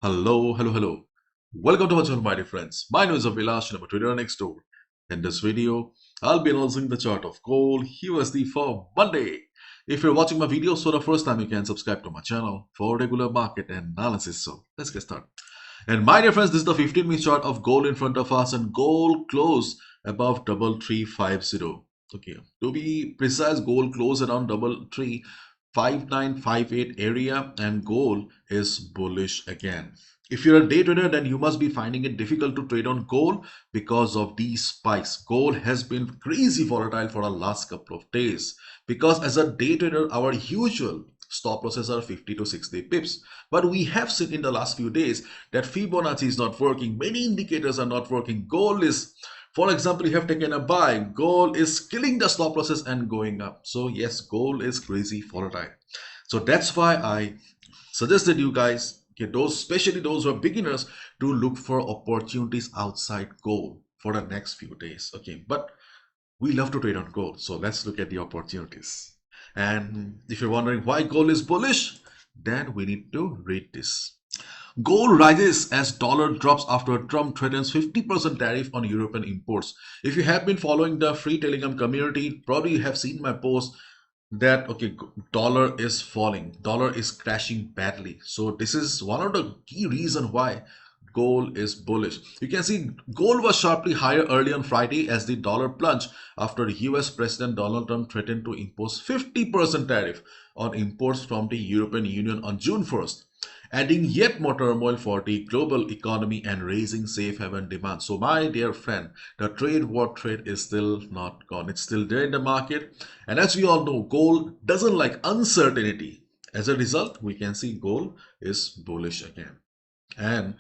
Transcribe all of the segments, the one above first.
Hello. Welcome to my channel, my dear friends. My name is Avilash and I'm a trader next door. In this video, I'll be analyzing the chart of gold USD for Monday. If you're watching my videos for the first time, you can subscribe to my channel for regular market analysis. So let's get started. And my dear friends, this is the 15-minute chart of gold in front of us, and gold closed above 3350. Okay, to be precise, gold closed around 335958 area, and gold is bullish again. If you're a day trader, then you must be finding it difficult to trade on gold because of these spikes. Gold has been crazy volatile for the last couple of days because as a day trader, our usual stop losses are 50 to 60 pips. But we have seen in the last few days that Fibonacci is not working. Many indicators are not working. Gold is, for example, you have taken a buy. Gold is killing the stop losses and going up. So yes, gold is crazy volatile. So that's why I suggested you guys, okay, those, especially those who are beginners, to look for opportunities outside gold for the next few days. Okay, but we love to trade on gold. So let's look at the opportunities. And if you're wondering why gold is bullish, then we need to read this. Gold rises as dollar drops after Trump threatens 50% tariff on European imports. If you have been following the free Telegram community, probably you have seen my post that okay, dollar is falling, dollar is crashing badly. So this is one of the key reason why gold is bullish. You can see gold was sharply higher early on Friday as the dollar plunged after US President Donald Trump threatened to impose 50% tariff on imports from the European Union on June 1st, adding yet more turmoil for the global economy and raising safe haven demand. So my dear friend, the trade war trade is still not gone. It's still there in the market. And as we all know, gold doesn't like uncertainty. As a result, we can see gold is bullish again. And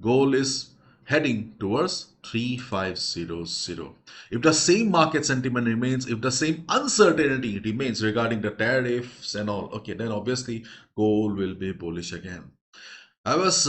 gold is heading towards 3500. If the same market sentiment remains, if the same uncertainty remains regarding the tariffs and all, okay, then obviously gold will be bullish again. I was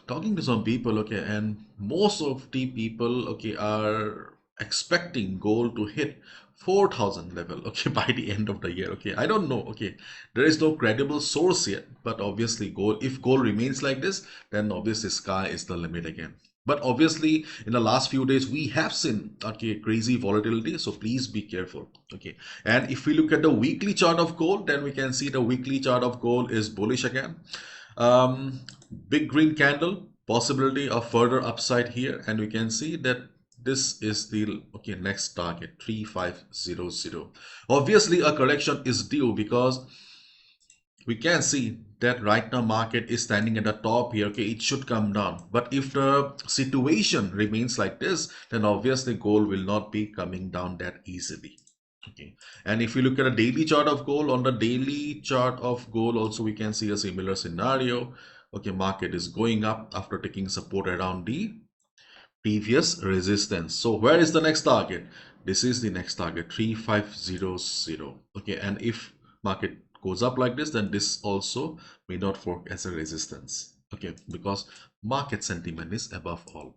talking to some people, okay, and most of the people, okay, are expecting gold to hit 4,000 level, okay, by the end of the year, okay. I don't know, okay, there is no credible source yet, but obviously gold, if gold remains like this, then obviously sky is the limit again. But obviously, in the last few days, we have seen, okay, crazy volatility. So please be careful, okay. And if we look at the weekly chart of gold, then we can see the weekly chart of gold is bullish again. Um, Big green candle, possibility of further upside here, and we can see that this is the okay next target 3500. Obviously, a correction is due because we can see that right now market is standing at the top here. Okay, it should come down, but if the situation remains like this, then obviously gold will not be coming down that easily. Okay, and if you look at a daily chart of gold, on the daily chart of gold also we can see a similar scenario. Okay, market is going up after taking support around the previous resistance. So where is the next target? This is the next target, 3500. Okay, and if market goes up like this, then this also may not work as a resistance. Okay, because market sentiment is above all.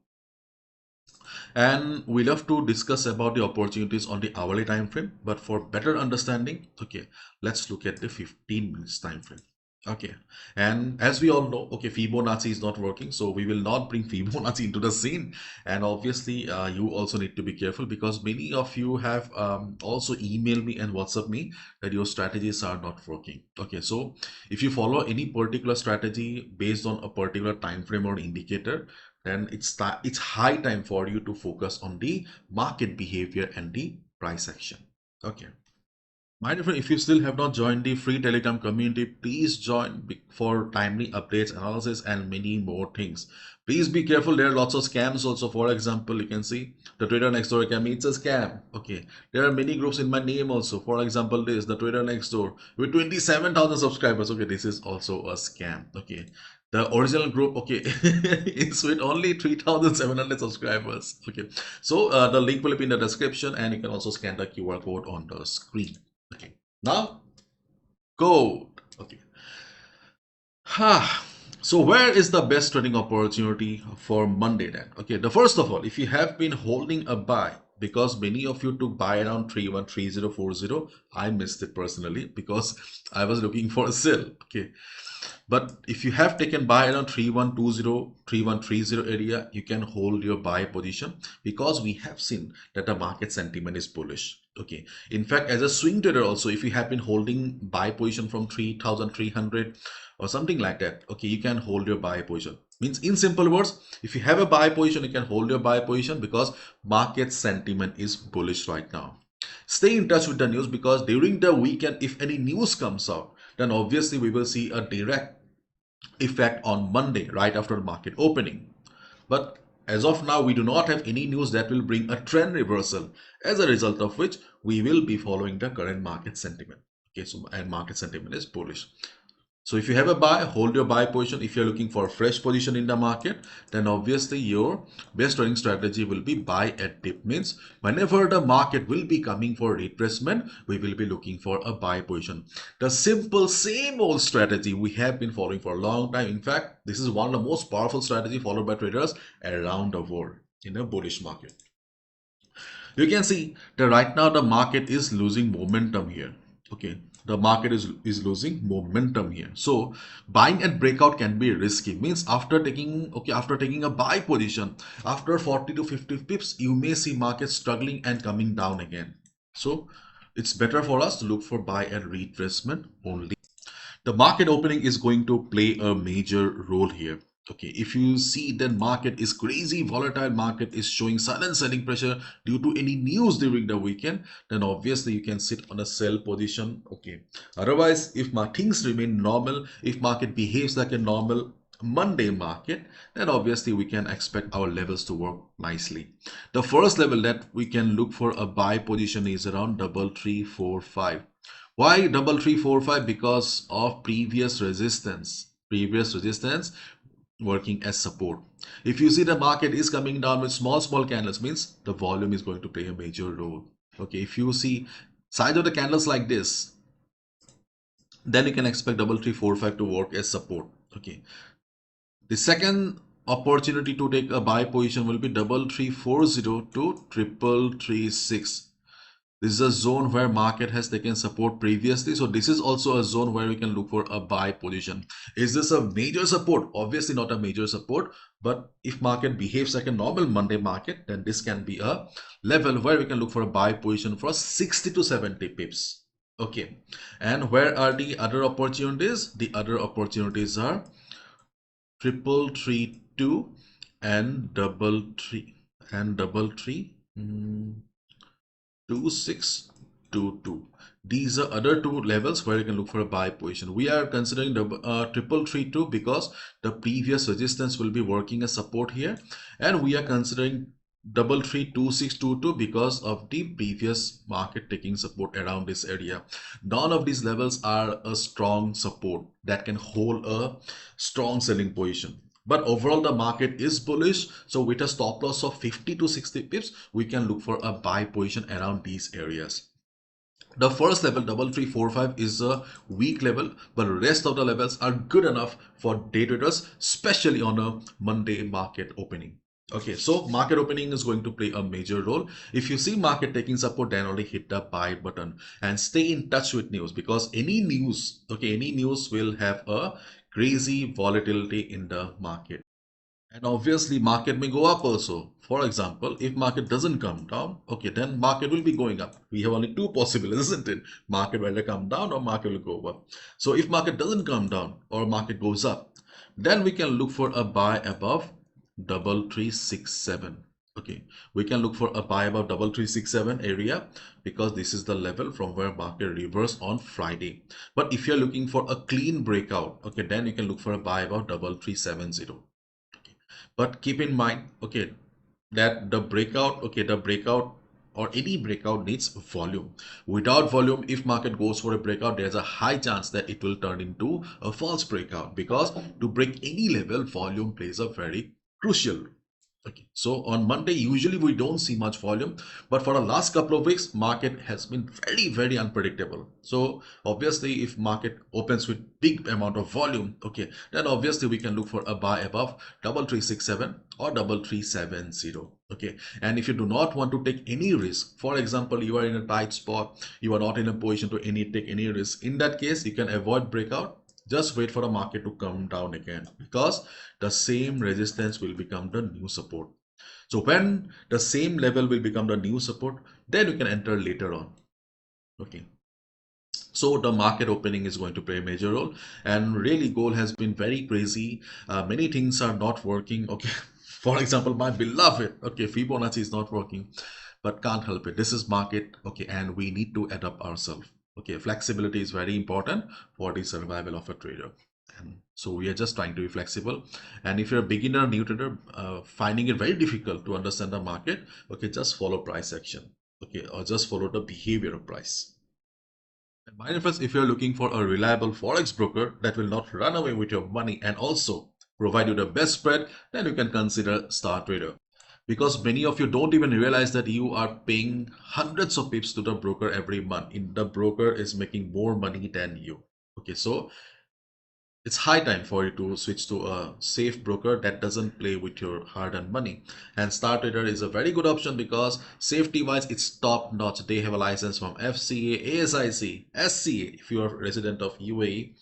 And we love to discuss about the opportunities on the hourly time frame, but for better understanding, okay, let's look at the 15 minutes time frame. Okay, and as we all know, okay, Fibonacci is not working, so we will not bring Fibonacci into the scene. And obviously you also need to be careful because many of you have also emailed me and WhatsApp me that your strategies are not working. Okay, so if you follow any particular strategy based on a particular time frame or indicator, then it's high time for you to focus on the market behavior and the price action. Okay, my dear friend, if you still have not joined the free Telegram community, please join for timely updates, analysis, and many more things. Please be careful. There are lots of scams also. For example, you can see the Trader Next Door Academy. It's a scam. Okay. There are many groups in my name also. For example, this the Trader Next Door with 27,000 subscribers. Okay, this is also a scam. Okay. The original group, okay, is with only 3,700 subscribers. Okay. So the link will be in the description, and you can also scan the QR code on the screen. Okay, now gold. Okay. So where is the best trading opportunity for Monday then? Okay, the first of all, if you have been holding a buy, because many of you took buy around 313040. I missed it personally because I was looking for a sell. Okay, but if you have taken buy around 3120, 3130 area, you can hold your buy position because we have seen that the market sentiment is bullish. Okay. In fact, as a swing trader also, if you have been holding buy position from 3300 or something like that, okay, you can hold your buy position. Means in simple words, if you have a buy position, you can hold your buy position because market sentiment is bullish right now. Stay in touch with the news because during the weekend, if any news comes out, then obviously we will see a direct effect on Monday right after the market opening. But as of now, we do not have any news that will bring a trend reversal, as a result of which we will be following the current market sentiment. Okay, so and market sentiment is bullish. So if you have a buy, hold your buy position. If you're looking for a fresh position in the market, then obviously your best trading strategy will be buy at dip. Means whenever the market will be coming for retracement, we will be looking for a buy position. The simple same old strategy we have been following for a long time. In fact, this is one of the most powerful strategy followed by traders around the world in a bullish market. You can see that right now the market is losing momentum here. Okay, the market is losing momentum here. So buying at breakout can be risky. Means after taking a buy position after 40 to 50 pips, you may see market struggling and coming down again. So it's better for us to look for buy and retracement only. The market opening is going to play a major role here. Okay, if you see that market is crazy volatile, market is showing sudden selling pressure due to any news during the weekend, then obviously you can sit on a sell position. Okay, otherwise if things remain normal, if market behaves like a normal Monday market, then obviously we can expect our levels to work nicely. The first level that we can look for a buy position is around 3345. Why 3345? Because of previous resistance. Previous resistance working as support. If you see the market is coming down with small candles, means the volume is going to play a major role. Okay, if you see size of the candles like this, then you can expect 3345 to work as support. Okay, the second opportunity to take a buy position will be 3340 to 3336. This is a zone where market has taken support previously. So this is also a zone where we can look for a buy position. Is this a major support? Obviously not a major support, but if market behaves like a normal Monday market, then this can be a level where we can look for a buy position for 60 to 70 pips. Okay. And where are the other opportunities? The other opportunities are 3332 and double three. 2622. These are other two levels where you can look for a buy position. We are considering the 3332 because the previous resistance will be working as support here, and we are considering 332622 because of the previous market taking support around this area. None of these levels are a strong support that can hold a strong selling position. But overall, the market is bullish. So with a stop loss of 50 to 60 pips, we can look for a buy position around these areas. The first level, 3345, is a weak level, but the rest of the levels are good enough for day traders, especially on a Monday market opening. Okay, so market opening is going to play a major role. If you see market taking support, then only hit the buy button and stay in touch with news, because any news, okay, any news will have a crazy volatility in the market. And obviously market may go up also. For example, if market doesn't come down, okay, then market will be going up. We have only two possibilities, isn't it? Market will either come down or market will go up. So if market doesn't come down or market goes up, then we can look for a buy above 3367. Okay, we can look for a buy above 3367 area because this is the level from where market reversed on Friday. But if you're looking for a clean breakout, okay, then you can look for a buy above 3370. But keep in mind, okay, that the breakout, okay, the breakout or any breakout needs volume. Without volume, if market goes for a breakout, there's a high chance that it will turn into a false breakout, because to break any level, volume plays a very crucial. Okay, so on Monday, usually we don't see much volume, but for the last couple of weeks, market has been very unpredictable. So obviously, if market opens with big amount of volume, okay, then obviously we can look for a buy above 3367 or 3370. Okay, and if you do not want to take any risk, for example, you are in a tight spot, you are not in a position to take any risk. In that case, you can avoid breakout. Just wait for the market to come down again, because the same resistance will become the new support. So when the same level will become the new support, then you can enter later on. Okay. So the market opening is going to play a major role, and really gold has been very crazy. Many things are not working. Okay. For example, my beloved, okay, Fibonacci is not working, but can't help it. This is market, okay, and we need to adapt ourselves. Okay, flexibility is very important for the survival of a trader. And so we are just trying to be flexible. And if you're a beginner, new trader, finding it very difficult to understand the market, okay, just follow price action, okay, or just follow the behavior of price. And my reference, if you're looking for a reliable forex broker that will not run away with your money and also provide you the best spread, then you can consider Star Trader. Because many of you don't even realize that you are paying hundreds of pips to the broker every month. The broker is making more money than you. Okay, so it's high time for you to switch to a safe broker that doesn't play with your hard-earned money. And Star Trader is a very good option because safety-wise, it's top-notch. They have a license from FCA, ASIC, SCA. If you are a resident of UAE,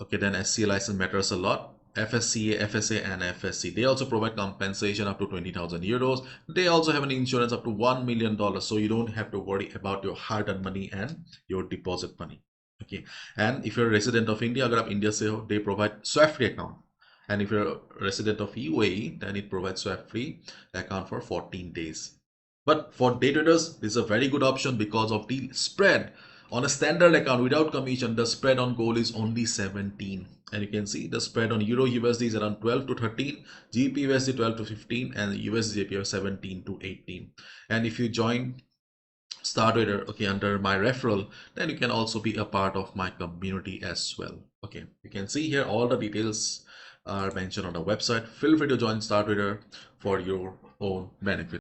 okay, then SCA license matters a lot. FSCA, FSA, and FSC. They also provide compensation up to 20,000 euros. They also have an insurance up to $1 million, so you don't have to worry about your hard-earned money and your deposit money. Okay, and if you're a resident of India, अगर आप India से हो, they provide swap free account. And if you're a resident of UAE, then it provides swap free account for 14 days. But for day traders, this is a very good option because of the spread. On a standard account without commission, the spread on gold is only 17. And you can see the spread on Euro USD is around 12 to 13, GBP USD 12 to 15, and USD JPY 17 to 18. And if you join Star Trader, okay, under my referral, then you can also be a part of my community as well. Okay, you can see here all the details are mentioned on the website. Feel free to join Star Trader for your own benefit.